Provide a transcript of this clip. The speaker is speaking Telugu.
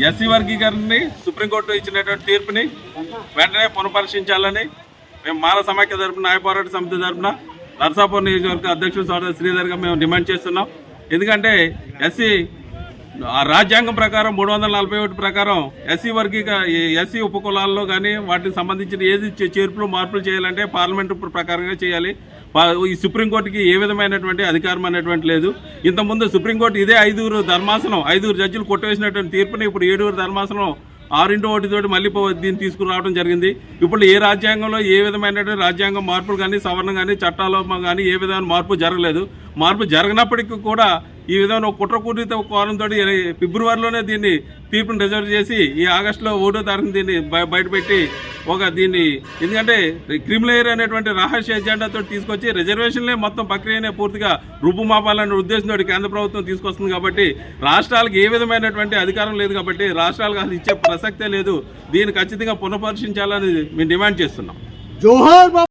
ఎస్సీ వర్గీకరణని సుప్రీంకోర్టు ఇచ్చినటువంటి తీర్పుని వెంటనే పునఃపరిశీలించాలని మేము మాల సమాఖ్య తరపున న్యాయ పోరాట సమితి తరపున నర్సాపూర్ నియోజకవర్గ అధ్యక్షుడు సోదరు శ్రీధర్గా మేము డిమాండ్ చేస్తున్నాం. ఎందుకంటే రాజ్యాంగం ప్రకారం 341 ప్రకారం ఎస్సీ ఉపకులాల్లో కానీ వాటికి సంబంధించిన ఏది చేర్పులు మార్పులు చేయాలంటే పార్లమెంటు ప్రకారంగా చేయాలి. ఈ సుప్రీంకోర్టుకి ఏ విధమైనటువంటి అధికారం అనేటువంటి లేదు. ఇంతకుముందు సుప్రీంకోర్టు ఇదే 5 జడ్జిలు కొట్టవేసినటువంటి తీర్పుని ఇప్పుడు 7 ధర్మాసనం 6-1 తోటి మళ్ళీ దీన్ని తీసుకురావడం జరిగింది. ఇప్పుడు ఏ రాజ్యాంగంలో ఏ విధమైనటువంటి రాజ్యాంగం మార్పులు కానీ సవరణ కానీ చట్టాల్లో కానీ ఏ విధమైన మార్పు జరగలేదు. మార్పు జరగనప్పటికీ కూడా ఈ విధమైన కుట్రపూరిత కోణంతో ఫిబ్రవరిలోనే దీన్ని తీర్పును రిజర్వ్ చేసి ఈ ఆగస్టులో 1వ తారీఖున దీన్ని బయటపెట్టి దీన్ని ఎందుకంటే క్రిమినల్ అనేటువంటి రహస్య ఎజెండాతో తీసుకొచ్చి రిజర్వేషన్లే మొత్తం ప్రక్రియనే పూర్తిగా రూపుమాపాలనే ఉద్దేశంతో కేంద్ర ప్రభుత్వం తీసుకొస్తుంది. కాబట్టి రాష్ట్రాలకు ఏ విధమైనటువంటి అధికారం లేదు కాబట్టి రాష్ట్రాలకు అసలు ఇచ్చే ప్రసక్తే లేదు. దీన్ని ఖచ్చితంగా పునఃపరిశీలించాలని మేము డిమాండ్ చేస్తున్నాం.